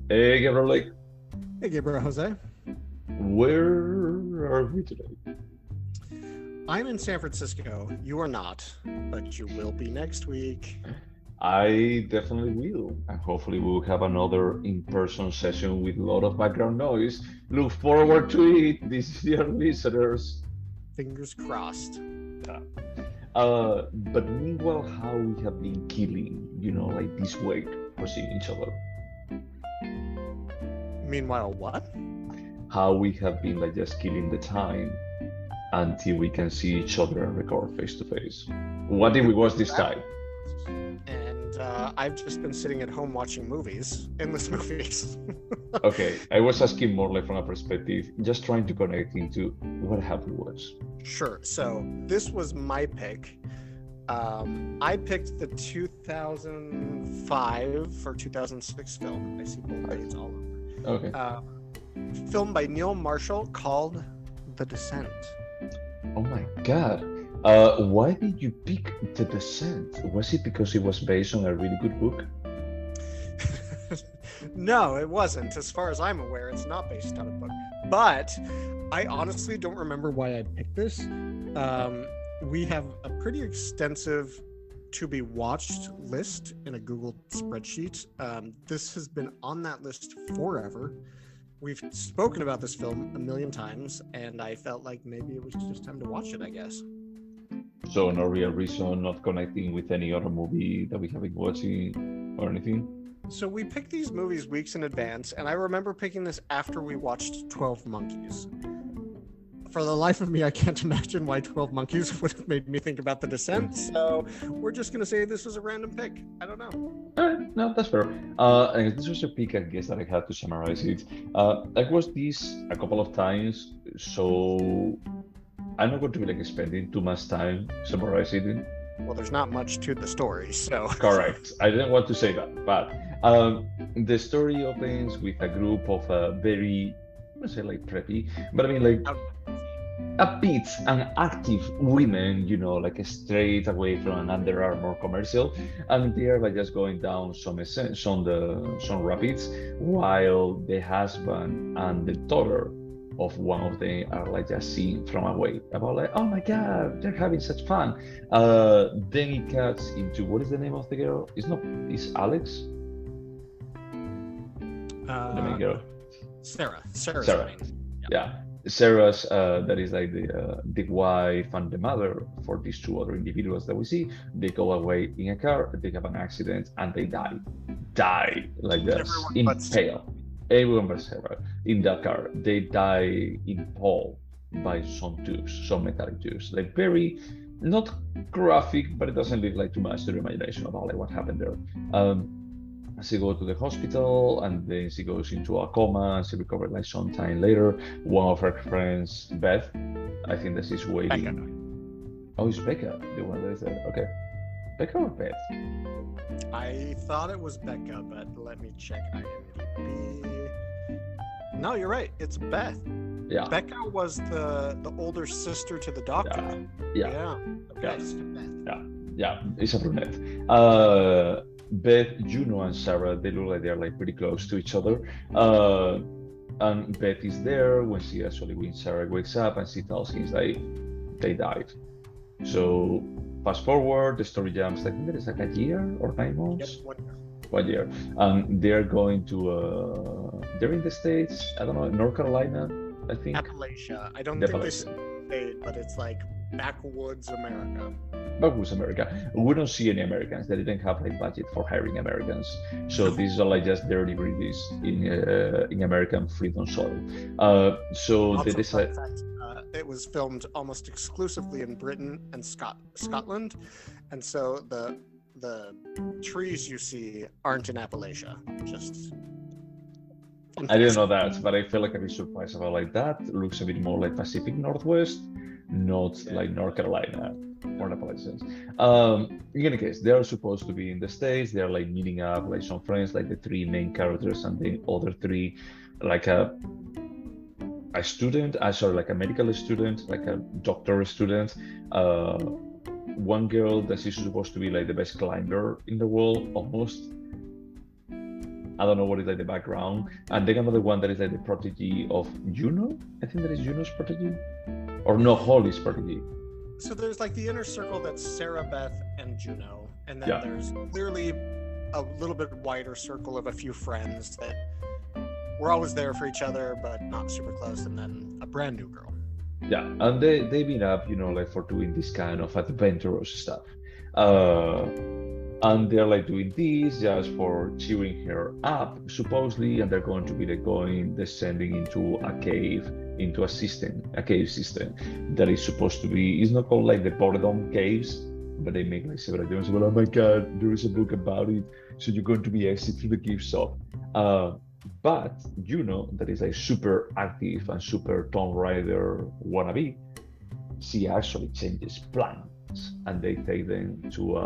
Hey, Gabriel, like, Hey, Gaybros, Jose. where are we today? I'm in San Francisco. You are not, but you will be next week. I definitely will, and hopefully we'll have another in-person session with a lot of background noise. Look forward to it, these dear listeners. Fingers crossed. Uh, but meanwhile, how we have been killing, like this weight for seeing each other. Meanwhile, what? How we have been like just killing the time until we can see each other and record face to face. What did we watch this time? And I've just been sitting at home watching movies, endless movies. Okay, I was asking more like from a perspective, just trying to connect into what have we watched. Sure. So this was my pick. I picked the 2005 or 2006 film. I see both dates all over. Okay. Film by Neil Marshall called The Descent. Oh my God. Why did you pick The Descent? Was it because it was based on a really good book? No, it wasn't. As far as I'm aware, it's not based on a book. But I honestly don't remember why I picked this. We have a pretty extensive to be watched list in a Google spreadsheet. This has been on that list forever. We've spoken about this film a million times, and I felt like maybe it was just time to watch it, I guess. So no real reason, not connecting with any other movie that we have been watching or anything? So we picked these movies weeks in advance, and I remember picking this after we watched 12 Monkeys. For the life of me, I can't imagine why 12 Monkeys would have made me think about The Descent, so we're just going to say this was a random pick. I don't know. No, that's fair. And this was a pick, I guess, that I had to summarize it. I watched this a couple of times, so I'm not going to be like spending too much time summarizing it. Well, there's not much to the story, so... Correct. I didn't want to say that, but the story opens with a group of very, I wouldn't say like preppy, but I mean like upbeat and active women, like straight away from an Under Armour commercial, and they're like just going down some rapids, while the husband and the daughter of one of them are like just seeing from away about like, oh my God, they're having such fun. Then it cuts into what is the name of the girl? It's Alex, the main girl. Sarah's Sarah. name. Yeah. Sarah's that is like the wife and the mother for these two other individuals that we see. They go away in a car, they have an accident, and they die like this, impaled. Everyone but Sarah in that car. They die impaled by some tubes, some metallic tubes, like very not graphic, but it doesn't leave like too much to the imagination about like what happened there. She goes to the hospital, and then she goes into a coma, and she recovered like some time later. One of her friends, Beth, I think that she's waiting. Becca. Oh, it's Becca, the one that is there. Okay. Becca or Beth? I thought it was Becca, but let me check IMDb. No, you're right. It's Beth. Yeah. Becca was the older sister to the doctor. Yeah. Okay, so Beth. Yeah. It's a brunette. Beth, Juno, and Sarah, they look like they're like pretty close to each other. And Beth is there when Sarah wakes up, and she tells him like they died. So fast forward, the story jumps like maybe it's like a year or 9 months. Yep, 1 year. They're going to they're in the States, I don't know, North Carolina, I think. Appalachia. I don't think they state, but it's like backwoods America. Backwoods America. We don't see any Americans. They didn't have like budget for hiring Americans. So these are like just dirty breedies in American freedom soil. So Also, they decide. It was filmed almost exclusively in Britain and Scotland, and so the trees you see aren't in Appalachia. Just I didn't know that, but I feel like I'd be surprised about like that. It looks a bit more like Pacific Northwest, not like North Carolina or Appalachians. In any case, they are supposed to be in the States. They're like meeting up, like some friends, like the three main characters, and the other three, like a student, like a medical student, like a doctor student. One girl that is supposed to be like the best climber in the world, almost. I don't know what is like the background. And then another one that is like the protege of Juno. I think that is Juno's protege, or no, Holly's protege. So there's like the inner circle that's Sarah, Beth, and Juno, and then Yeah. there's clearly a little bit wider circle of a few friends that were always there for each other but not super close, and then a brand new girl. Yeah, and they meet up, like for doing this kind of adventurous stuff. And they're like doing this just for cheering her up, supposedly, and they're going to be like descending into a cave, into a cave system that is supposed to be, it's not called like the Boredom Caves, but they make like several videos. Well, oh my god, there is a book about it, so you're going to be exit through the cave shop. But that is like super active and super Tomb Raider wannabe, she actually changes plans, and they take them to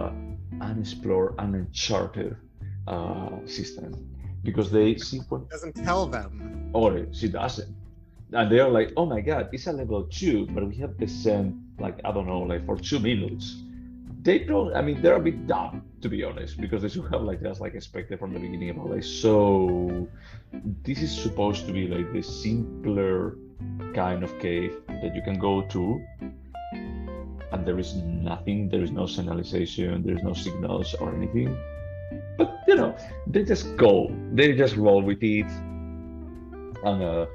unexplored, uncharted system, because they see what Doesn't tell them. or she doesn't, and they're like, oh my god, it's a level 2, but we have descent like, I don't know, like for 2 minutes. They don't, I mean, they're a bit dumb, to be honest, because they should have like just like expected from the beginning about like, so this is supposed to be like the simpler kind of cave that you can go to, and there is nothing, there is no signalization, there's no signals or anything. But they just go, they just roll with it, and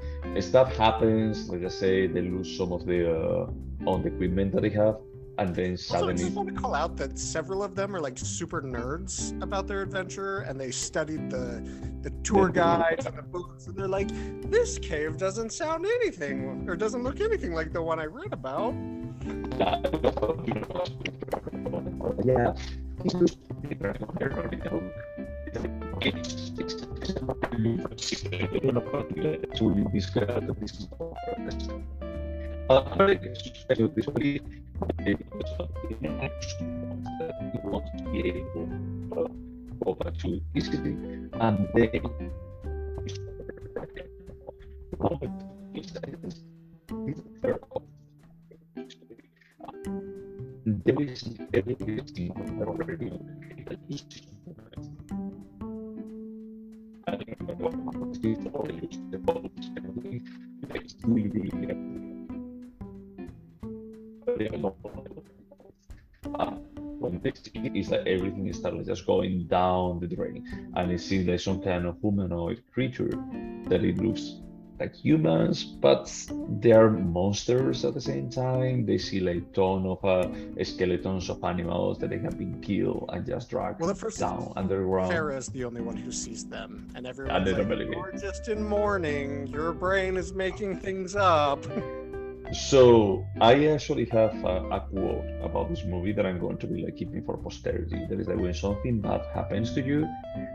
stuff happens. Like I say, they lose some of the on the equipment that they have, and then Also, I suddenly. just want to call out that several of them are like super nerds about their adventure, and they studied the tour guides and the books, and they're like, this cave doesn't sound anything, or doesn't look anything like the one I read about. Yeah. Go back to easily, and they there is everything already. I don't remember what it is, the boats, everything. It's really when they see is that everything is started just going down the drain, and it seems like some kind of humanoid creature that it looks like humans, but they are monsters at the same time. They see like ton of skeletons of animals that they have been killed and just dragged down underground. Farah is the only one who sees them, and And everyone's they don't like, believe it. you're just in mourning, your brain is making things up. So I actually have a quote about this movie that I'm going to be like keeping for posterity. That is like, when something bad happens to you,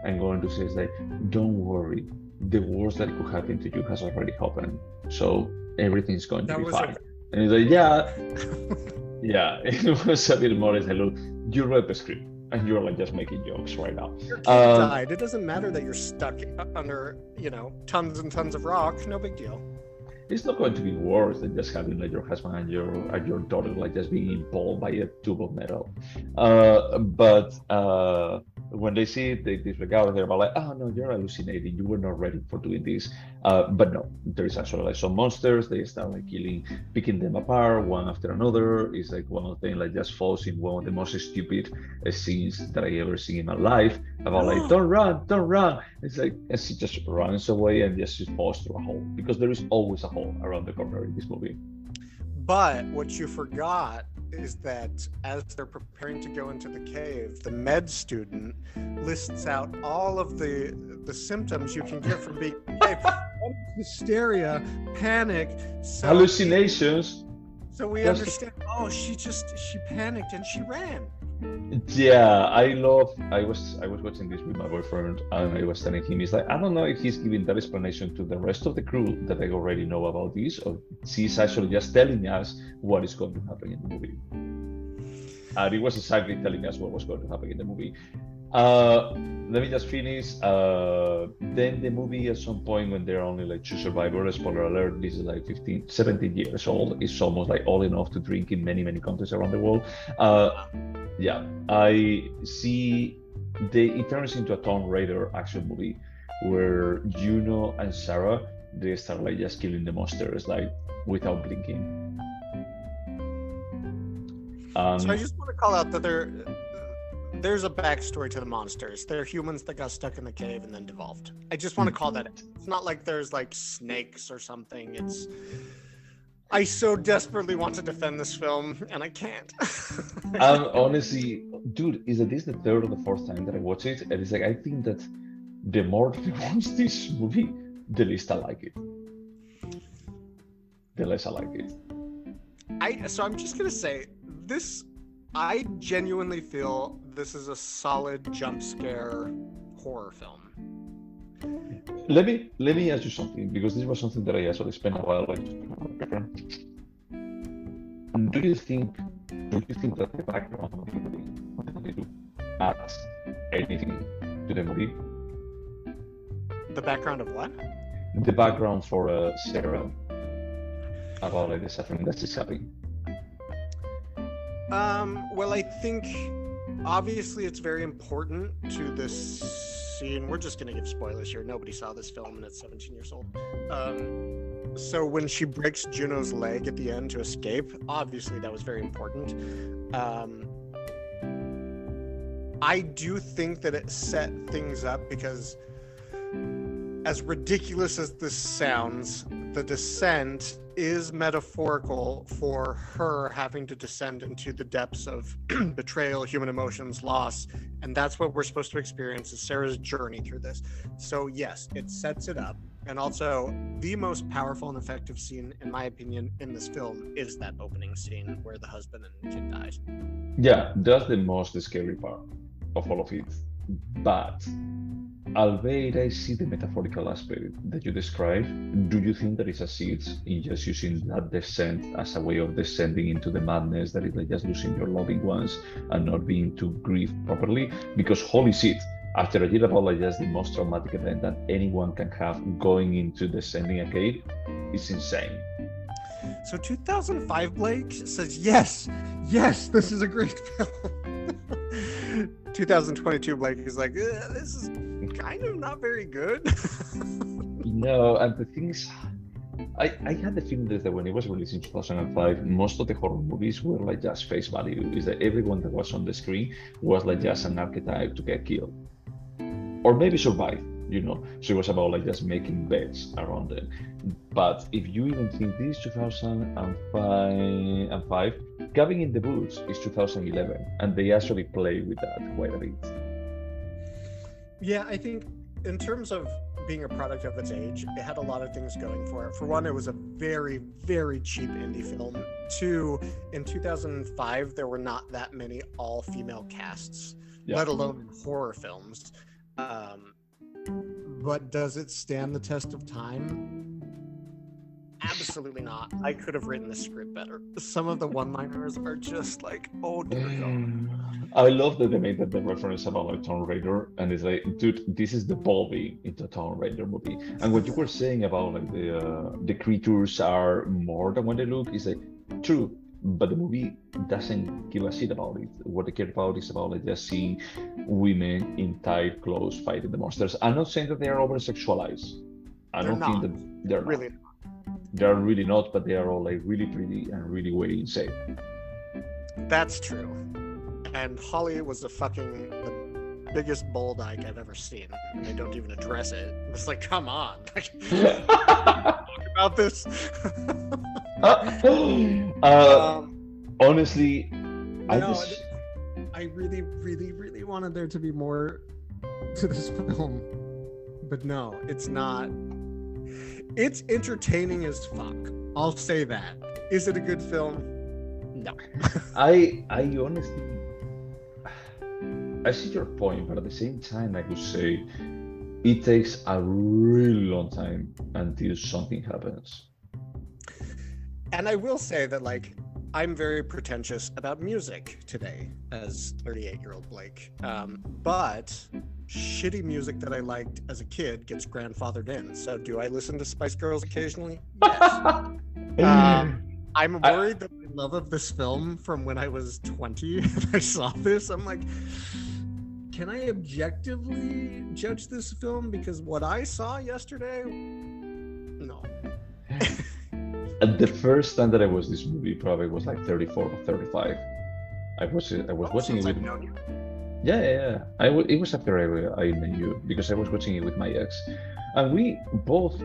I'm going to say it's like, don't worry, the worst that could happen to you has already happened, so everything's going to be fine. And he's like, yeah, it was a bit more as like, look, you read the script and you're like just making jokes right now. Your kid died. It doesn't matter that you're stuck under, tons and tons of rock. No big deal. It's not going to be worse than just having like your husband and your daughter like just being impaled by a tube of metal. But when they see it, they disregard. They're about like, oh no, you're hallucinating. You were not ready for doing this. But no, there is actually like some monsters. They start like picking them apart one after another. It's like one of them like just falls in one of the most stupid scenes that I ever seen in my life. About like, don't run. It's like, and she just runs away and just falls through a hole, because there is always a hole around the corner in this movie. But what you forgot is that as they're preparing to go into the cave, the med student lists out all of the symptoms you can get from being in the cave. Hysteria, panic, hallucinations. So we understand, she panicked and she ran. Yeah, I was watching this with my boyfriend, and I was telling him, he's like, I don't know if he's giving that explanation to the rest of the crew that they already know about this, or she's actually just telling us what is going to happen in the movie. And it was exactly telling us what was going to happen in the movie. Let me just finish. Then the movie, at some point when there are only like 2 survivors, spoiler alert, this is like 17 years old. It's almost like old enough to drink in many countries around the world. Yeah, I see it turns into a Tomb Raider action movie, where Juno and Sarah they start like just killing the monsters like without blinking. So I just want to call out that there's a backstory to the monsters. They're humans that got stuck in the cave and then devolved. I just want to call that out. It's not like there's like snakes or something. I so desperately want to defend this film and I can't. Honestly, dude, is that this the third or the fourth time that I watch it? And it's like I think that the more that I watch this movie, the least I like it. The less I like it. So I'm just gonna say this. I genuinely feel this is a solid jump scare horror film. Let me ask you something because this was something that I actually spent a while like. Do you think that the background of the movie adds anything to the movie? The background of what? The background for Sarah about like the suffering that she's having. Well, I think obviously it's very important to this scene. We're just gonna give spoilers here. Nobody saw this film and it's 17 years old. So when she breaks Juno's leg at the end to escape, obviously that was very important. I do think that it set things up because as ridiculous as this sounds, the descent is metaphorical for her having to descend into the depths of betrayal, human emotions, loss, and that's what we're supposed to experience is Sarah's journey through this. So yes, it sets it up. And also, the most powerful and effective scene, in my opinion, in this film is that opening scene where the husband and kid dies. Yeah, that's the most scary part of all of it. But albeit I see the metaphorical aspect that you described, do you think there is a seed in just using that descent as a way of descending into the madness that is like just losing your loving ones and not being to grieve properly? Because holy shit, after a year about like just the most traumatic event that anyone can have going into descending a cave, it's insane. So 2005 Blake says, yes, this is a great film. 2022 Blake is like, this is kind of not very good. No, and the thing is, I had the feeling that when it was released in 2005, most of the horror movies were like just face value. Is that everyone that was on the screen was like just an archetype to get killed. Or maybe survive, you know. So it was about like just making bets around them. But if you even think this 2005, Cabin in the Woods is 2011, and they actually play with that quite a bit. Yeah, I think in terms of being a product of its age, it had a lot of things going for it. For one, it was a very, very cheap indie film. Two, in 2005, there were not that many all-female casts, let alone in horror films. But does it stand the test of time? Absolutely not. I could have written the script better. Some of the one-liners are just like, oh dear God. I love that they made that the reference about like Tomb Raider, and it's like, dude, this is the Bobby into Tomb Raider movie. And what you were saying about like the creatures are more than what they look is like true, but the movie doesn't give a shit about it. What they care about is about like just seeing women in tight clothes fighting the monsters. I'm not saying that they are over sexualized. I don't think that they're really not. They're really not, but they are all like really pretty and really way insane. That's true. And Holly was the biggest bull dyke I've ever seen, and they don't even address it. It's like, come on, talk about this. Honestly, I really, really, really wanted there to be more to this film, but no, it's not. It's entertaining as fuck. I'll say that. Is it a good film? No. I honestly, I see your point, but at the same time, I could say it takes a really long time until something happens. And I will say that, like, I'm very pretentious about music today as 38-year-old Blake. But shitty music that I liked as a kid gets grandfathered in. So do I listen to Spice Girls occasionally? Yes. I'm worried that my love of this film from when I was 20 and I saw this, I'm like, can I objectively judge this film? Because what I saw yesterday, no. And the first time that I watched this movie probably was like 34 or 35. I was watching it with. Yeah. It was after I met you because I was watching it with my ex, and we both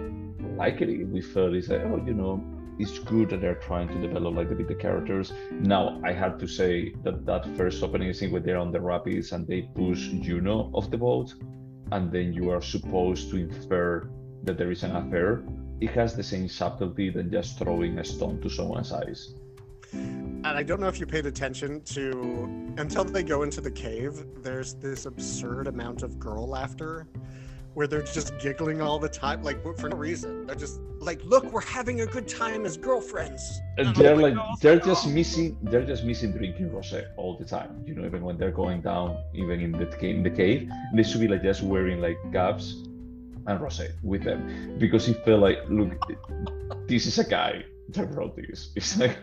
liked it. We felt it's like, oh, it's good that they're trying to develop like the characters. Now I had to say that first opening scene where they're on the rapids and they push Juno off the boat, and then you are supposed to infer that there is an affair. It has the same subtlety than just throwing a stone to someone's eyes. And I don't know if you paid attention to, until they go into the cave, there's this absurd amount of girl laughter where they're just giggling all the time, like for no reason. They're just like, look, we're having a good time as girlfriends. And they're like, they're just missing drinking rosé all the time. Even when they're going down, even in the cave, they should be like just wearing like caps and rosé with them, because it felt like, look, this is a guy that wrote this. It's like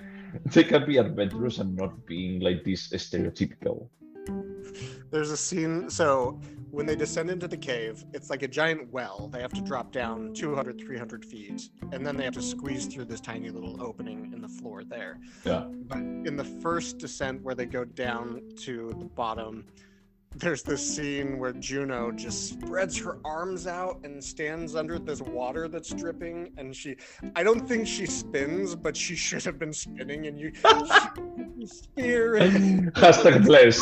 they can be adventurous and not being like this stereotypical. There's a scene, so when they descend into the cave, it's like a giant well. They have to drop down 200, 300 feet, and then they have to squeeze through this tiny little opening in the floor there. Yeah. But in the first descent where they go down to the bottom, there's this scene where Juno just spreads her arms out and stands under this water that's dripping, and I don't think she spins, but she should have been spinning, and you spear and Hashtag bless.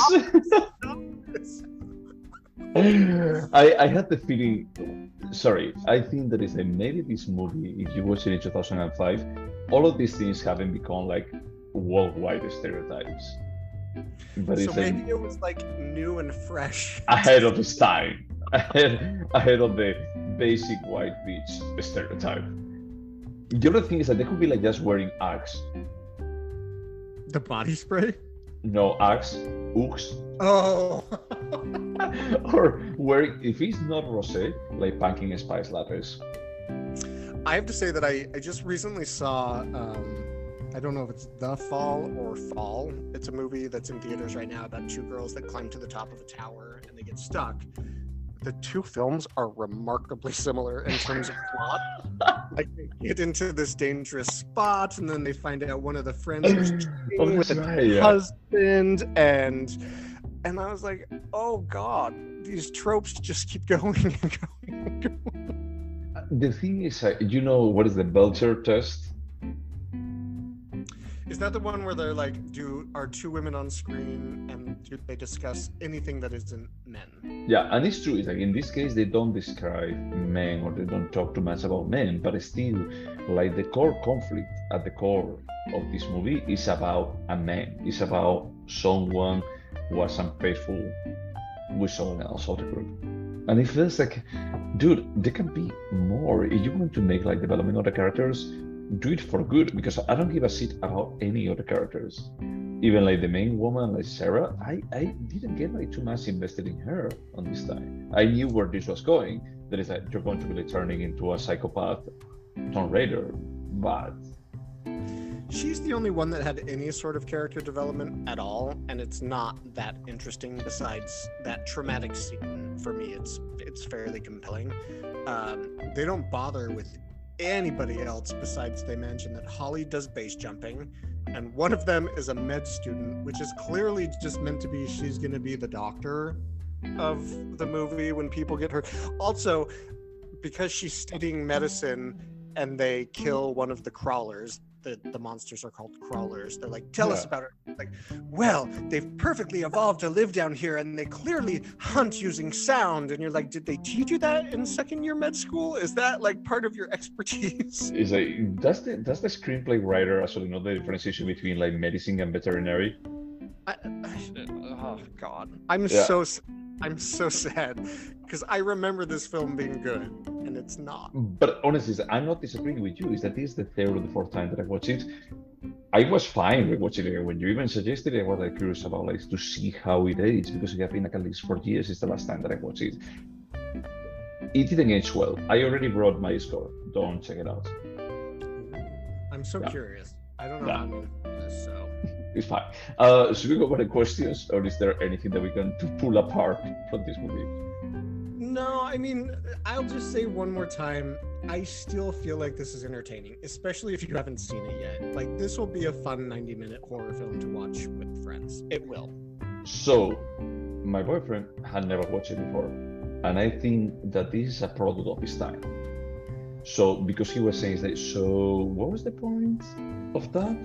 I had the feeling, sorry, I think that is that maybe this movie, if you watch it in 2005, all of these things haven't become like worldwide stereotypes. But so maybe it was like new and fresh. Ahead of its time. Ahead of the basic white bitch stereotype. The other thing is that they could be like just wearing Axe. The body spray? No, Axe. Ux. Oh. Or wearing, if it's not rosé, like pumpkin spice lattes. I have to say that I just recently saw, I don't know if it's The Fall or Fall. It's a movie that's in theaters right now about two girls that climb to the top of a tower and they get stuck. The two films are remarkably similar in terms of plot. Like they get into this dangerous spot and then they find out one of the friends is cheating with a husband, and I was like, oh God, these tropes just keep going and going and going. The thing is, what is the Belcher test? Is that the one where they're like, are two women on screen and do they discuss anything that isn't men? Yeah, and it's true. It's like in this case, they don't describe men or they don't talk too much about men, but still, like the core conflict at the core of this movie is about a man. It's about someone who was unfaithful with someone else of the group. And it feels like, dude, there can be more. If you want to make like development of the characters, do it for good, because I don't give a shit about any other characters. Even like the main woman, like Sarah, I didn't get like too much invested in her on this time. I knew where this was going. That is like you're going to be like, turning into a psychopath Tomb Raider, but she's the only one that had any sort of character development at all, and it's not that interesting. Besides that traumatic scene, for me, it's fairly compelling. They don't bother with anybody else besides they mention that Holly does base jumping, and one of them is a med student, which is clearly just meant to be she's going to be the doctor of the movie when people get hurt. Also, because she's studying medicine and they kill one of the crawlers, the monsters are called crawlers. They're like, tell us about it. Like, well, they've perfectly evolved to live down here and they clearly hunt using sound. And you're like, did they teach you that in second year med school? Is that like part of your expertise? Is like, does the screenplay writer actually know the differentiation between like medicine and veterinary? Oh God, I'm so sad because I remember this film being good and it's not. But honestly, I'm not disagreeing with you. Is that this is the third or the fourth time that I watched it? I was fine with watching it. When you even suggested it, I was like curious about like to see how it is, because it has been like at least 4 years since the last time that I watched it. It didn't age well. I already wrote my score. Don't check it out. I'm so curious. I don't know how I'm gonna do this, so It's fine. Should we go over the questions, or is there anything that we can to pull apart from this movie? No, I mean, I'll just say one more time. I still feel like this is entertaining, especially if you haven't seen it yet. Like, this will be a fun 90-minute horror film to watch with friends. It will. So, my boyfriend had never watched it before, and I think that this is a product of his time. So, because he was saying that, so what was the point of that?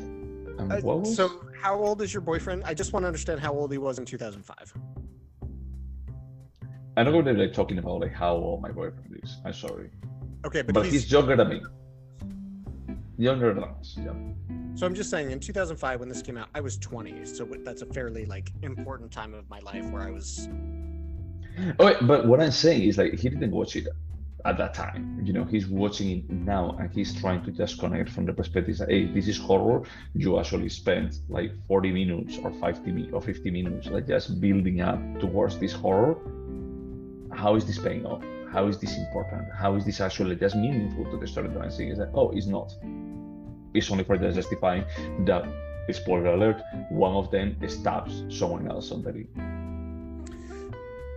And what was... So, how old is your boyfriend? I just want to understand how old he was in 2005. I'm not going to be like talking about like how old my boyfriend is. I'm sorry, Okay, but he's younger than me. Younger than us. Yeah. So I'm just saying, in 2005 when this came out, I was 20. So that's a fairly like important time of my life where I was. Oh, but what I'm saying is like he didn't watch it at that time. You know, he's watching it now, and he's trying to just connect from the perspective that, hey, this is horror. You actually spent like 40 minutes or 50 minutes like just building up towards this horror. How is this paying off? How is this important? How is this actually just meaningful to the story that I'm seeing? Is that, oh, it's not. It's only for just justifying that, spoiler alert, one of them stabs someone else on the knee.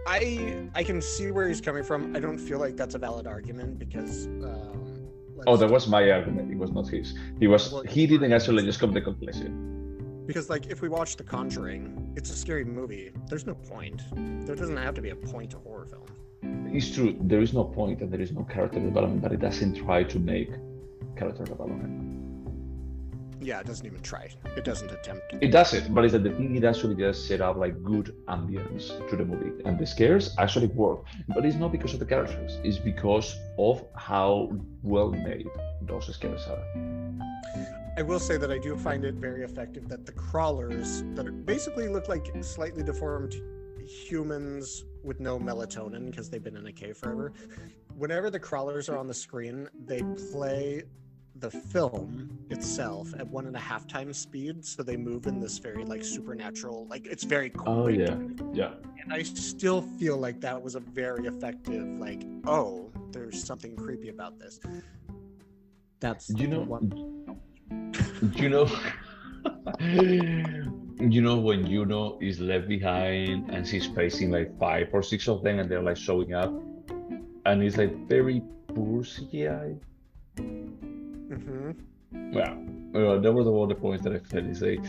I can see where he's coming from. I don't feel like that's a valid argument because. That was my argument. It was not his. He didn't actually just come to the conclusion. Because, like, if we watch The Conjuring, it's a scary movie. There's no point. There doesn't have to be a point to horror film. It's true. There is no point and there is no character development, but it doesn't try to make character development. Yeah, it doesn't even try. It doesn't attempt. It does it, but it's that the thing it actually just set up like good ambience to the movie, and the scares actually work. But it's not because of the characters; it's because of how well made those scares are. I will say that I do find it very effective that the crawlers that basically look like slightly deformed humans with no melatonin because they've been in a cave forever. Whenever the crawlers are on the screen, they play the film itself at 1.5 times speed, so they move in this very like supernatural, like it's very quick. Oh yeah. And I still feel like that was a very effective, like, oh, there's something creepy about this. That's you know when Juno is left behind and she's facing like 5 or 6 of them and they're like showing up and it's like very poor CGI. Well, that was all the points that I felt is like,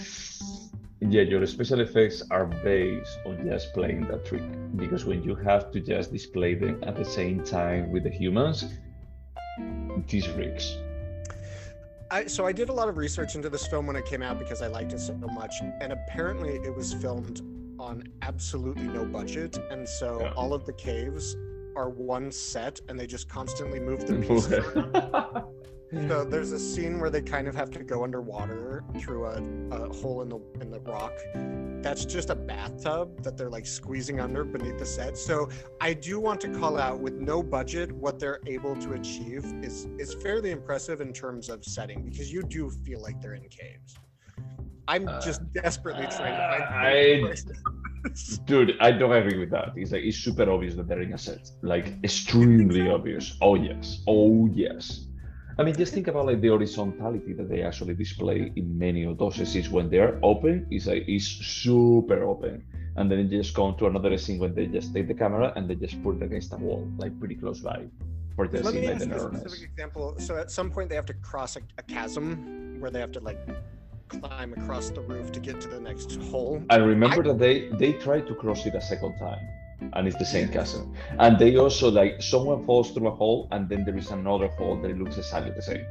yeah, your special effects are based on just playing that trick, because when you have to just display them at the same time with the humans, this rigs. So I did a lot of research into this film when it came out because I liked it so much, and apparently it was filmed on absolutely no budget, and so all of the caves are one set and they just constantly move the pieces around. So there's a scene where they kind of have to go underwater through a hole in the rock. That's just a bathtub that they're like squeezing under beneath the set. So I do want to call out, with no budget, what they're able to achieve is fairly impressive in terms of setting, because you do feel like they're in caves. I'm just desperately trying to find. Dude, I don't agree with that. It's super obvious that they're in a set, like extremely obvious. Oh yes. I mean, just think about like the horizontality that they actually display in many of those scenes. When they're open, it's super open, and then they just come to another scene when they just take the camera and they just put it against a wall, like pretty close by, for just Let me like ask the you a narrowness. specific example. So at some point they have to cross a chasm where they have to like climb across the roof to get to the next hole. I remember that they tried to cross it a second time, and it's the same chasm. And they also like someone falls through a hole, and then there is another hole that it looks exactly the same.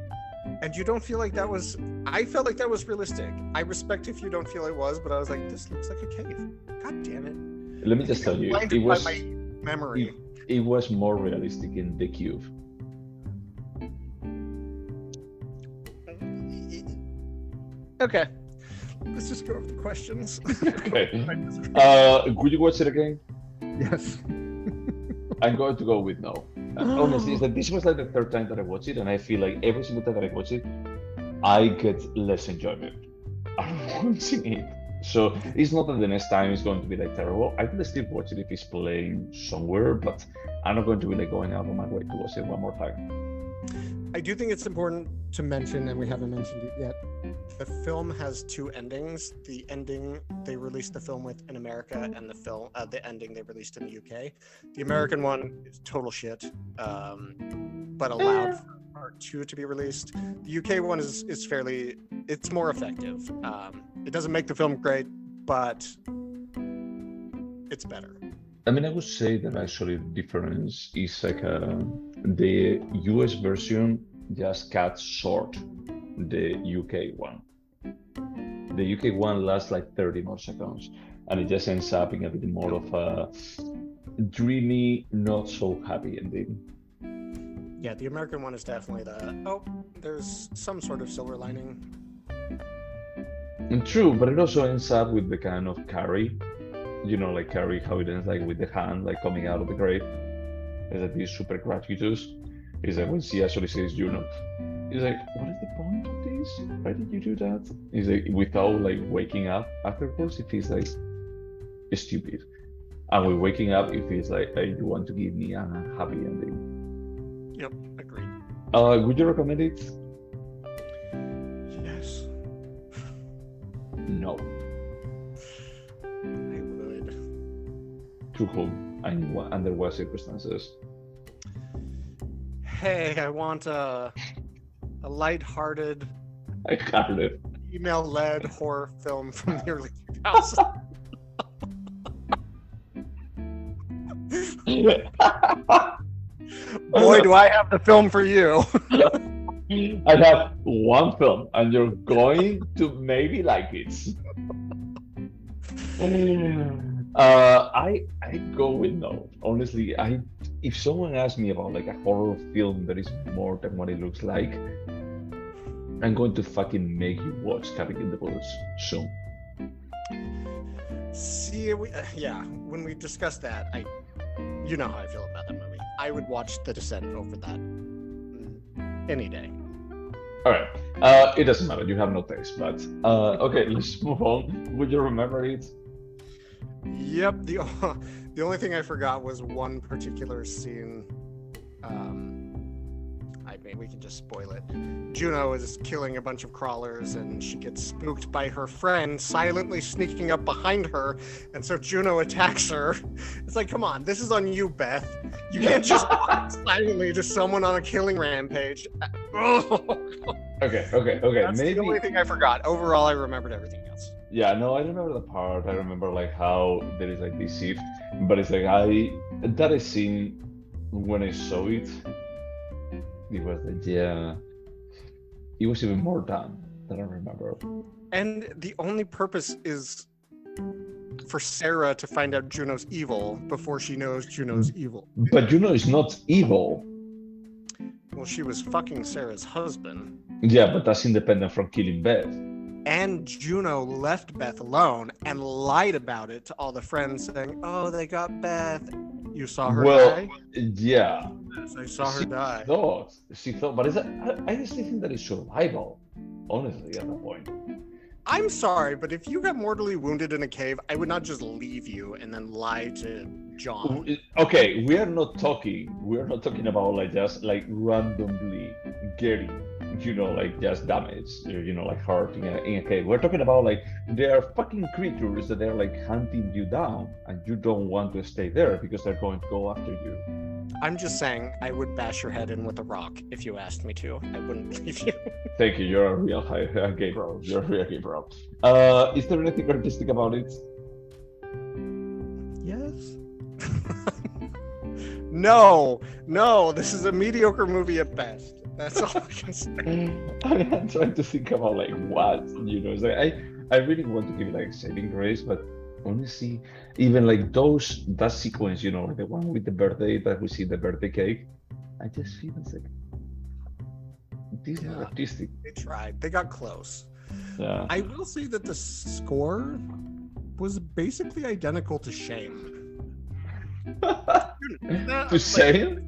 And you don't feel like that was? I felt like that was realistic. I respect if you don't feel it was, but I was like, this looks like a cave. God damn it! Let me just tell you, it was my memory. It was more realistic in The Cube. Okay, let's just go over the questions. Okay. Would you watch it again? Yes. I'm going to go with no. Honestly, it's that this was like the third time that I watched it, and I feel like every single time that I watch it, I get less enjoyment out of watching it. So it's not that the next time is going to be like terrible. I can still watch it if it's playing somewhere, but I'm not going to be like going out of my way to watch it one more time. I do think it's important to mention, and we haven't mentioned it yet, the film has two endings. The ending they released the film with in America, and the ending they released in the UK. The American one is total shit, but allowed for part 2 to be released. The UK one is it's more effective. It doesn't make the film great, but it's better. I mean, I would say that actually the difference is like the US version just cuts short the UK one. The UK one lasts like 30 more seconds, and it just ends up in a bit more of a dreamy, not so happy ending. Yeah, the American one is definitely there's some sort of silver lining. And true, but it also ends up with the kind of Carrie, like Carrie, how it ends like with the hand like coming out of the grave. Is that this super gratuitous? Is that when she actually says, he's like, what is the point of this? Why did you do that? He's like, without like waking up afterwards, it feels like stupid. And with waking up, it feels like, hey, you want to give me a happy ending. Yep, agreed. Would you recommend it? Yes. No. I would. To whom? And under what circumstances? Hey, I want a lighthearted, I got it. female-led horror film from the early 2000s. Boy, do I have the film for you. I have one film, and you're going to maybe like it. I go with no. Honestly, if someone asks me about like a horror film that is more than what it looks like, I'm going to fucking make you watch Cabin in the Woods soon. See, when we discussed that, you know how I feel about that movie. I would watch The Descent over that any day. All right. It doesn't matter. You have no taste, but okay. Let's move on. Would you remember it? Yep. The only thing I forgot was one particular scene. We can just spoil it. Juno is killing a bunch of crawlers, and she gets spooked by her friend silently sneaking up behind her, and so Juno attacks her. It's like, come on, this is on you, Beth. You can't just walk silently to someone on a killing rampage. Okay. That's Maybe the only thing I forgot. Overall, I remembered everything else. Yeah, no, I remember the part. I remember like how there is like this shift, but it's like that scene when I saw it, it was like, yeah, it was even more done than I remember. And the only purpose is for Sarah to find out Juno's evil before she knows Juno's evil. But Juno is not evil. Well, she was fucking Sarah's husband. Yeah, but that's independent from killing Beth. And Juno left Beth alone and lied about it to all the friends, saying, "Oh, they got Beth. You saw her die?" Yeah. Yes, I saw her die. She thought, but I honestly think that is survival, honestly, at that point. I'm sorry, but if you got mortally wounded in a cave, I would not just leave you and then lie to John. Okay, we are not talking about like just like randomly getting, like just damage, like hurt in a cave. We're talking about like there are fucking creatures that they're like hunting you down, and you don't want to stay there because they're going to go after you. I'm just saying, I would bash your head in with a rock if you asked me to. I wouldn't leave you. Thank you. You're a real Gaybros. You're a real Gaybros. Is there anything artistic about it? Yes. No. This is a mediocre movie at best. That's all I can say. I'm trying to think about like what, It's like I really want to give it like saving grace, but honestly, even like that sequence, the one with the birthday that we see the birthday cake, I just feel it's like these are artistic. They tried. They got close. Yeah. I will say that the score was basically identical to Shame. To Shame?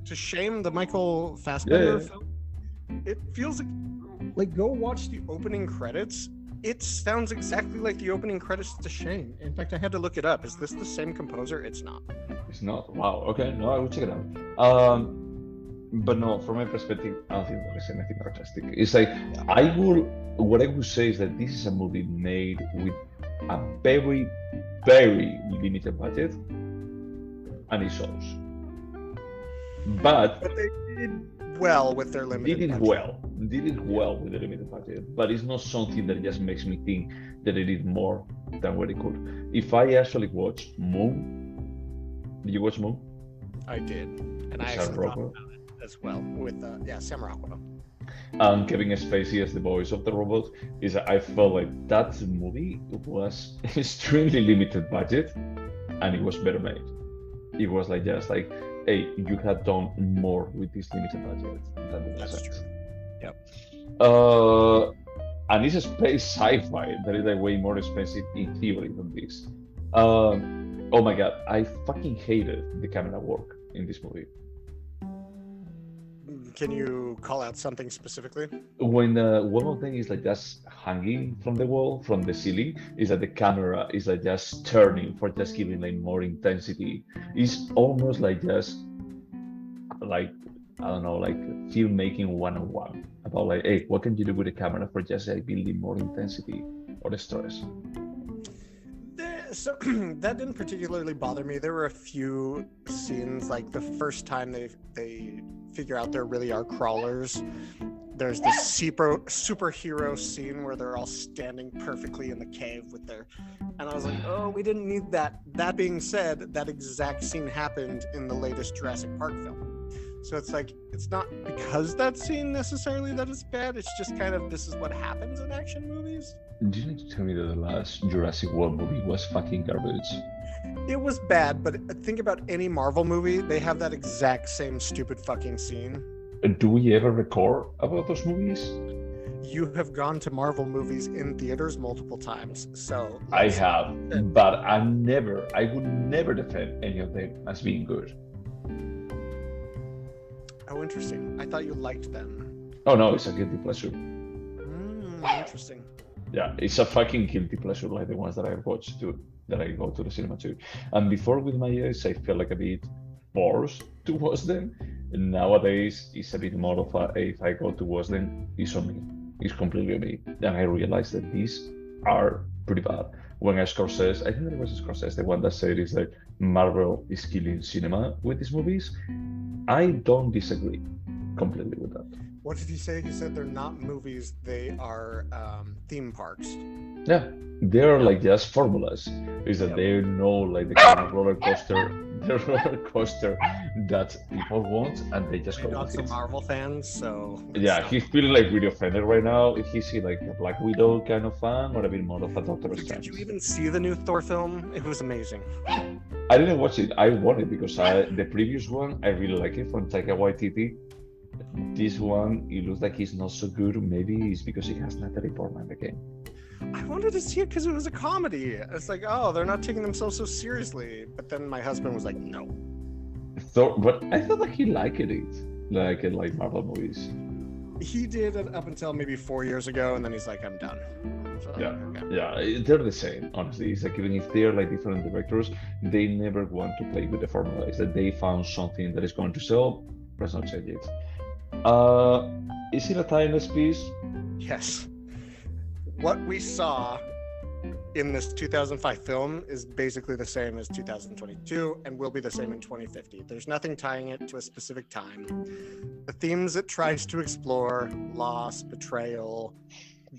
To Shame, the Michael Fassbender Yeah. film. It feels like go watch the opening credits. It sounds exactly like the opening credits to Shame. In fact, I had to look it up. Is this the same composer? It's not. It's not. Wow. Okay. No, I will check it out. But no, from my perspective, I don't think there is anything artistic. It's like what I would say is that this is a movie made with a very, very limited budget, and it shows. But But they did well with their limited budget. did it well with the limited budget. But it's not something that just makes me think that they did more than what it could. If I actually watch Moon, did you watch Moon? I did, and I Sam actually thought Rockwell? about it as well with Sam Rockwell. Kevin Spacey as the voice of the robot. Is I felt like that movie was extremely limited budget, and it was better made. It was like just like, hey, you had done more with this limited budget. That makes That's sense. true. Yep. And it's a space sci-fi that is like way more expensive in theory than this. Oh my god, I fucking hated the camera work in this movie. Can you call out something specifically? When one of them is like just hanging from the wall, from the ceiling, is that the camera is like just turning for just giving like more intensity. It's almost like just like, I don't know, like filmmaking 101 about like, hey, what can you do with the camera for just like building more intensity or stress? So that didn't particularly bother me. There were a few scenes, like the first time they figure out there really are crawlers. There's this superhero scene where they're all standing perfectly in the cave with their, and I was like, oh, we didn't need that. That being said, that exact scene happened in the latest Jurassic Park film. So it's like, it's not because that scene necessarily that is bad. It's just kind of, this is what happens in action movies. Do you need to tell me that the last Jurassic World movie was fucking garbage? It was bad, but think about any Marvel movie, they have that exact same stupid fucking scene. Do we ever record about those movies? You have gone to Marvel movies in theaters multiple times, so... I have, but I would never defend any of them as being good. Oh, interesting. I thought you liked them. Oh no, it's a guilty pleasure. Interesting. Yeah, it's a fucking guilty pleasure, like the ones that I watch too, that I go to the cinema to. And before with my eyes, I felt like a bit forced to watch them. And nowadays, it's a bit more of a, if I go to watch them, it's on me. It's completely on me. And I realized that these are pretty bad. When Scorsese, I think it was Scorsese, the one that said is that Marvel is killing cinema with these movies. I don't disagree completely with that. What did he say? He said they're not movies, they are theme parks. Yeah, they're like just formulas. Is that they know like the kind of roller coaster that people want, and they just My go dog's with a it. Marvel fan, so... Yeah, he's feeling like really offended right now. Is he like a Black Widow kind of fan, or a bit more of a Doctor Did Strange? you even see the new Thor film? It was amazing. I didn't watch it. I wanted because the previous one I really like it from Taika Waititi. This one, it looks like it's not so good. Maybe it's because it has Natalie Portman again. I wanted to see it because it was a comedy. It's like, oh, they're not taking themselves so seriously. But then my husband was like, no. So, but I thought that he liked it, like Marvel movies. He did it up until maybe 4 years ago, and then he's like, I'm done. So, Yeah, okay. yeah, they're the same. Honestly, it's like even if they're like different directors, they never want to play with the formula. It's that they found something that is going to sell. Let's not change it. Is it a timeless piece? Yes. What we saw in this 2005 film is basically the same as 2022 and will be the same in 2050. There's nothing tying it to a specific time. The themes it tries to explore, loss, betrayal,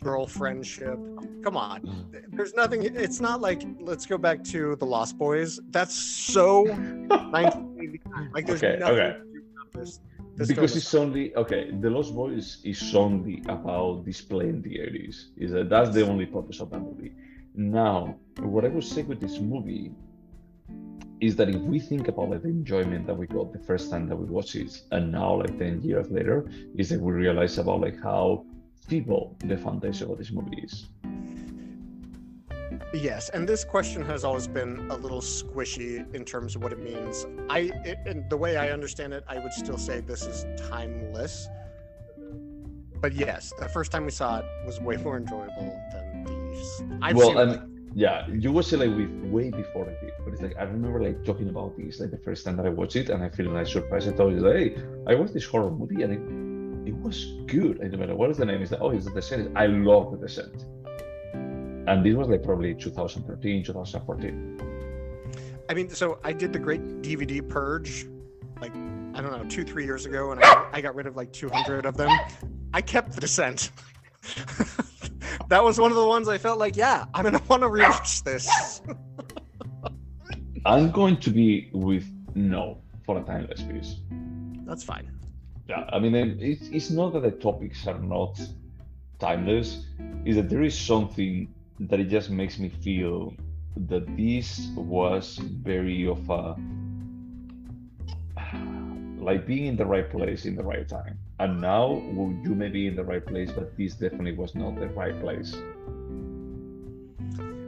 girl friendship. Come on. There's nothing. It's not like, let's go back to The Lost Boys. That's so 1989. Like, there's nothing to do about this. Because it's only The Lost Boys is only about displaying the 80s. That's the only purpose of that movie. Now, what I would say with this movie is that if we think about like the enjoyment that we got the first time that we watched it, and now like 10 years later, is that we realize about like how feeble the foundation of this movie is. Yes, and this question has always been a little squishy in terms of what it means. And the way I understand it, I would still say this is timeless. But yes, the first time we saw it was way more enjoyable than these. Yeah, you watch it like with way before I did, but it's like I remember like talking about this like the first time that I watched it, and I feel like surprised. I told you like, hey, I watched this horror movie and it was good. I don't know what is the name. It's like, oh, it's The Descent. I love The Descent, and this was like probably 2013, 2014. I mean, so I did the great DVD purge, like, I don't know, 2-3 years ago, and I got rid of like 200 of them. I kept The Descent. That was one of the ones I felt like, yeah, I'm gonna want to rewatch this. I'm going to be with no for a timeless piece. That's fine. Yeah, I mean, it's not that the topics are not timeless, is that there is something that it just makes me feel that this was very of a like being in the right place in the right time. And now well, you may be in the right place, but this definitely was not the right place.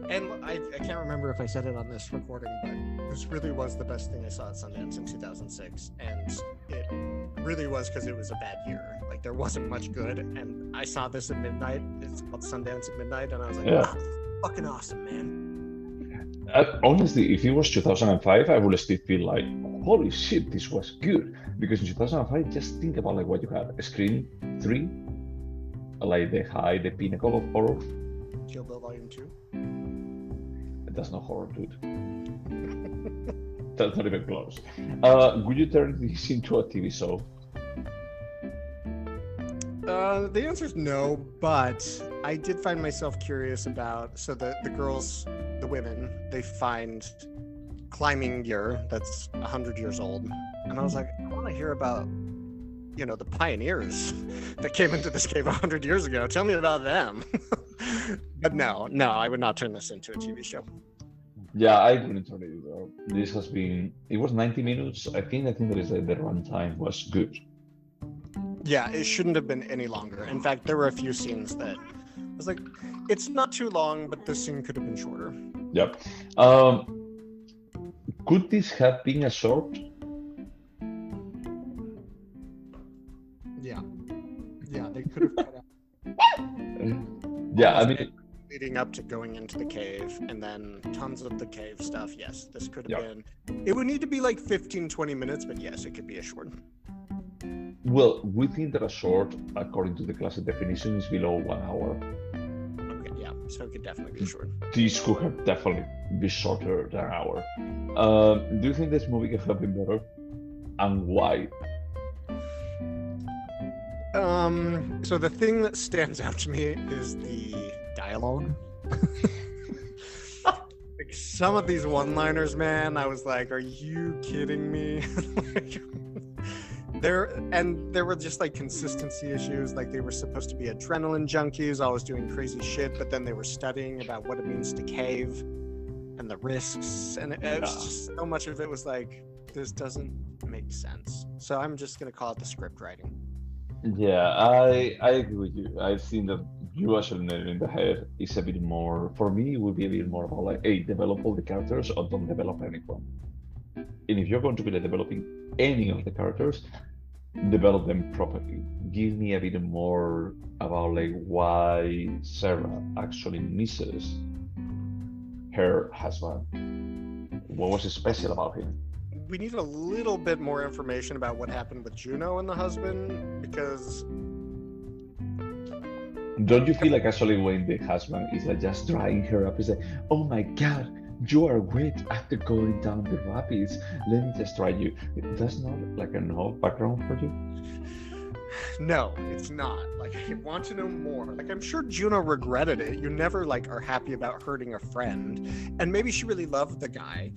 And I can't remember if I said it on this recording, but this really was the best thing I saw at Sundance in 2006. And it really was because it was a bad year. Like, there wasn't much good. And I saw this at midnight. It's called Sundance at Midnight. And I was like, Yeah. wow, fucking awesome, man. Honestly, if it was 2005, I would still feel like, holy shit, this was good. Because in 2005, just think about like what you had. Scream 3, like the pinnacle of horror. Kill Bill Volume 2. That's not horror, dude. That's not even close. Would you turn this into a TV show? The answer is no, but I did find myself curious about, so the girls, the women, they find climbing gear that's 100 years old. And I was like, I want to hear about, you know, the pioneers that came into this cave 100 years ago. Tell me about them. But no, I would not turn this into a TV show. Yeah, I wouldn't turn it either. This has been, it was 90 minutes. I think that is the runtime was good. Yeah, it shouldn't have been any longer. In fact, there were a few scenes that I was like, it's not too long, but this scene could have been shorter. Yep. Could this have been a short? Yeah, they could have cut out. Yeah, I mean, leading up to going into the cave, and then tons of the cave stuff. Yes, this could have Yep. been. It would need to be like 15-20 minutes, but yes, it could be a short. well, we think that a short, according to the classic definition, is below 1 hour. Okay, yeah, so it could definitely be short. This could have definitely been shorter than an hour. Do you think this movie could have been better? And why? So the thing that stands out to me is the dialogue. Like, some of these one-liners, man, I was like, are you kidding me? Like, there were just like consistency issues. Like, they were supposed to be adrenaline junkies, always doing crazy shit, but then they were studying about what it means to cave and the risks, and it was just so much of it was like, this doesn't make sense. So I'm just gonna call it the script writing. Yeah, I agree with you. I think that you actually nailed it in the head. It's a bit more, for me, it would be a bit more about like, hey, develop all the characters or don't develop anyone. And if you're going to be like, developing any of the characters, develop them properly. Give me a bit more about like why Sarah actually misses her husband. What was special about him? We need a little bit more information about what happened with Juno and the husband, because Don't you feel like actually when the husband is like just drying her up, is like, oh my god, you are wet after going down the rapids. Let me just dry you. That's not like enough background for you? no, it's not. Like, I want to know more. Like, I'm sure Juno regretted it. You never like are happy about hurting a friend, and maybe she really loved the guy.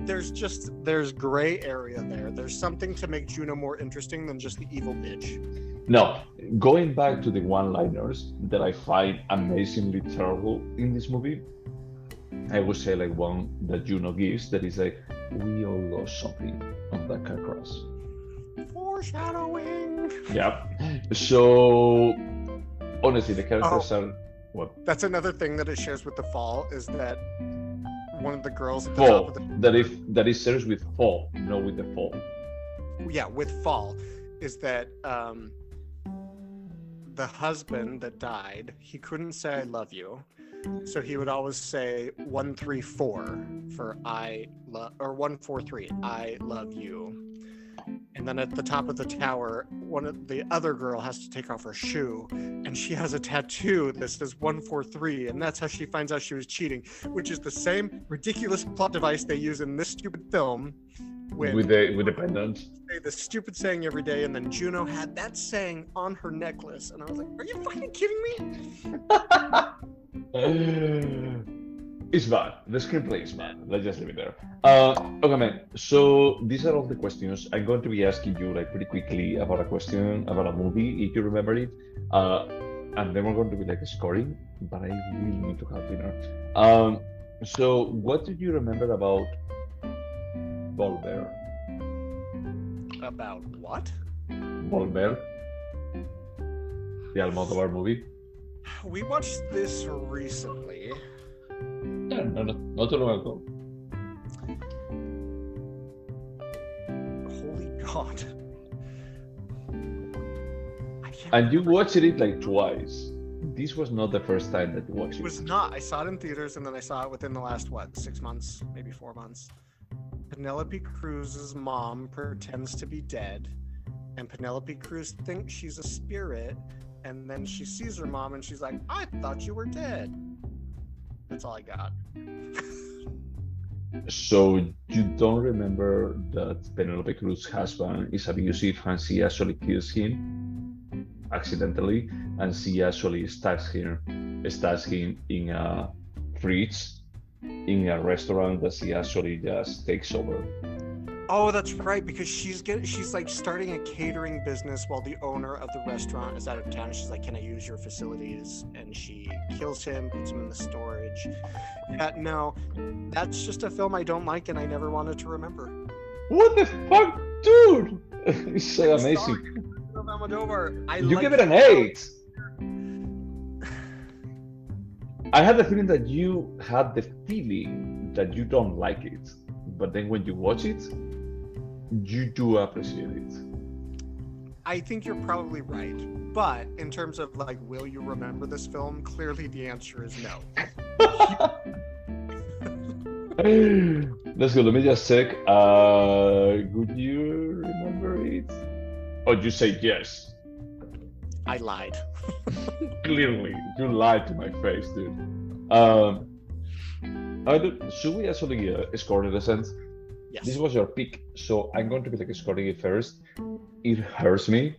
There's gray area there. There's something to make Juno more interesting than just the evil bitch. No, going back to the one-liners that I find amazingly terrible in this movie, I would say like one that Juno gives that is like, we all lost something on that car cross. Foreshadowing. Yeah. So honestly, the characters are what? That's another thing that it shares with The Fall, is that one of the girls at the top Fall. of the That is serious with fall, not with the fall. yeah, with Fall, is that the husband that died, he couldn't say I love you, So he would always say 134 for I love, or 143, I love you. And then at the top of the tower, the other girl has to take off her shoe, and she has a tattoo that says 143, and that's how she finds out she was cheating, which is the same ridiculous plot device they use in this stupid film. With the pendant. Say the stupid saying every day, and then Juno had that saying on her necklace, and I was like, "Are you fucking kidding me?" It's bad. The screenplay is bad. Let's just leave it there. Okay, man. So these are all the questions. I'm going to be asking you like pretty quickly about a question about a movie, if you remember it. And then we're going to be like scoring. But I really need to have dinner. So what do you remember about Volver? About what? Volver, the Almodovar movie. We watched this recently. Yeah, not too long ago. Holy God. And you watched it like twice. This was not the first time that you watched it. It was not. I saw it in theaters, and then I saw it within the last, 6 months, maybe 4 months. Penelope Cruz's mom pretends to be dead, and Penelope Cruz thinks she's a spirit, and then she sees her mom, and she's like, I thought you were dead. That's all I got. So you don't remember that Penelope Cruz's husband is abusive and she actually kills him accidentally, and she actually stabs him in a fridge in a restaurant that she actually just takes over. Oh, that's right, because she's like starting a catering business while the owner of the restaurant is out of town. She's like, can I use your facilities? And she kills him, puts him in the storage. Yeah, no, that's just a film I don't like and I never wanted to remember. What the fuck, dude? It's so amazing. You give it an 8. I had the feeling that you had the feeling that you don't like it, but then when you watch it, you do appreciate it. I think you're probably right, but in terms of like, will you remember this film? Clearly the answer is no. Let's go. Let me just check. Would you remember it? Or you say yes? I lied. Clearly, you lied to my face, dude. Should we actually score in a sense? Yes. This was your pick, so I'm going to be like scoring it first. It hurts me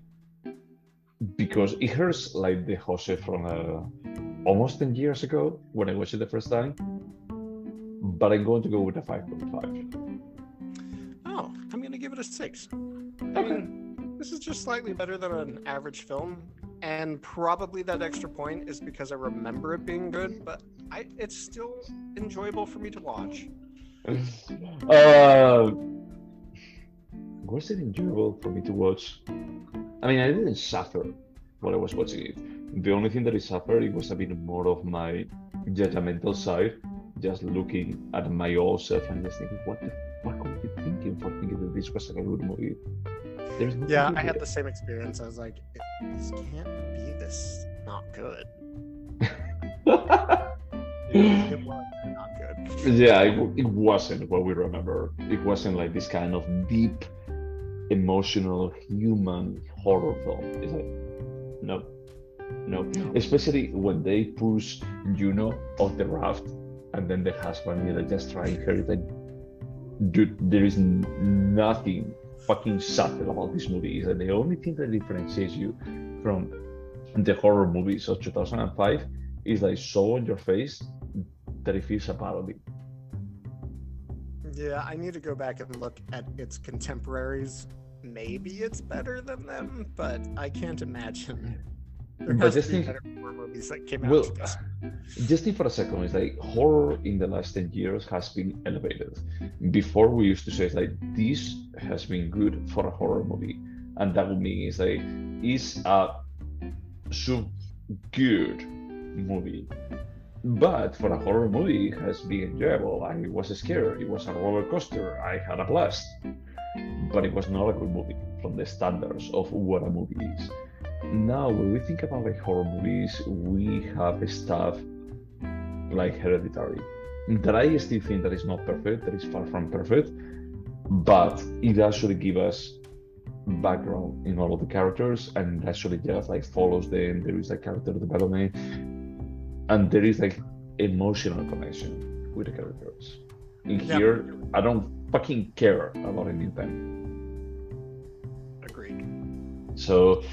because it hurts like the Jose from almost 10 years ago when I watched it the first time. But I'm going to go with a 5.5. Oh, I'm going to give it a 6. Okay. I mean, this is just slightly better than an average film, and probably that extra point is because I remember it being good, but it's still enjoyable for me to watch. Was it enjoyable for me to watch? I mean, I didn't suffer while I was watching it. The only thing that I suffered, it was a bit more of my judgmental side, just looking at my old self and just thinking, what the fuck were you thinking for thinking that this was a good movie? Yeah, I had the same experience. I was like, this can't be this not good. It was not good. Yeah, it wasn't what we remember. It wasn't like this kind of deep, emotional, human horror film. It's like, no. Especially when they push Juno off the raft, and then the husband is like just trying her. It's like, dude, there is nothing fucking subtle about this movie. Is that the only thing that differentiates you from the horror movies of 2005 is like so on your face that it feels a parody. Yeah, I need to go back and look at its contemporaries. Maybe it's better than them, but I can't imagine. There has to be better horror movies that came out. Well, just think for a second. It's like horror in the last 10 years has been elevated. Before we used to say it's like this has been good for a horror movie, and that would mean it's like it's a good movie. But for a horror movie, it has been enjoyable. I was scared. It was a roller coaster. I had a blast. But it was not a good movie from the standards of what a movie is. Now, when we think about like horror movies, we have stuff like Hereditary. That I still think that is not perfect, that is far from perfect, but it actually gives us background in all of the characters and actually just like follows them. There is like character development and there is like emotional connection with the characters. In here, I don't fucking care about any of them. Agreed. So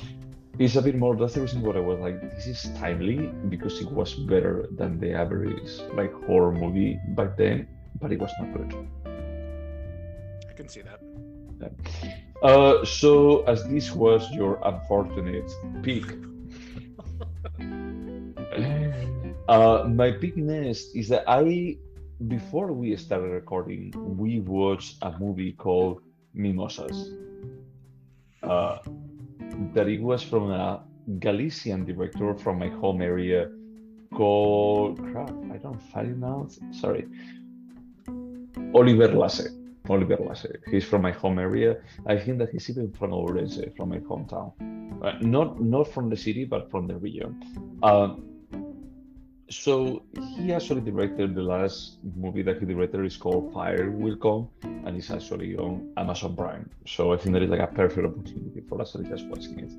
it's a bit more, that's the reason why I was like, this is timely because it was better than the average like horror movie back then, but it was not good. I can see that. Yeah. So as this was your unfortunate pick, my pick next is that before we started recording, we watched a movie called Mimosas. That it was from a Galician director from my home area called, crap, I don't find it now. Sorry. Oliver Lasse. He's from my home area. I think that he's even from Ourense, from my hometown. Not from the city, but from the region. So he actually directed the last movie that he directed is called Fire Will Come, and it's actually on Amazon Prime. So I think that is like a perfect opportunity for us to just watching it.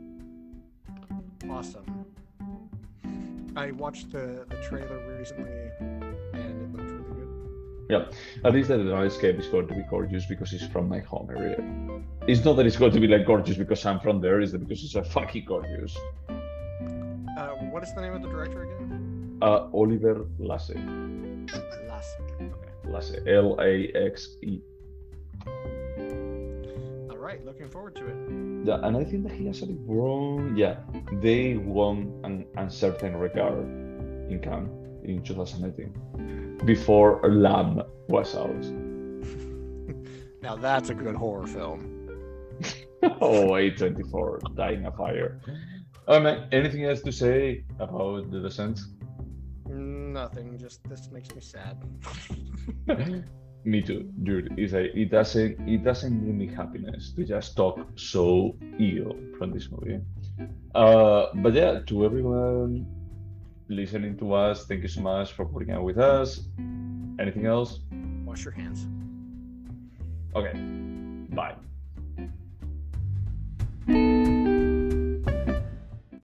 Awesome. I watched the trailer recently, and it looked really good. Yeah, at least the landscape is going to be gorgeous because it's from my home area. It's not that it's going to be like gorgeous because I'm from there, it's that because it's a fucking gorgeous. What is the name of the director again? Oliver Lasse. Lasse. Okay. Lasse. Laxe. All right, looking forward to it. Yeah, and I think that he actually won. Yeah, they won an uncertain regard in Cannes in 2018 before Lamb was out. Now that's a good horror film. Oh, A24, Dying of Fire. Oh man, anything else to say about The Descent? Nothing. Just this makes me sad. Me too, dude. It's like it doesn't give me happiness to just talk so ill from this movie. But yeah, to everyone listening to us, thank you so much for putting out with us. Anything else? Wash your hands. Okay. Bye.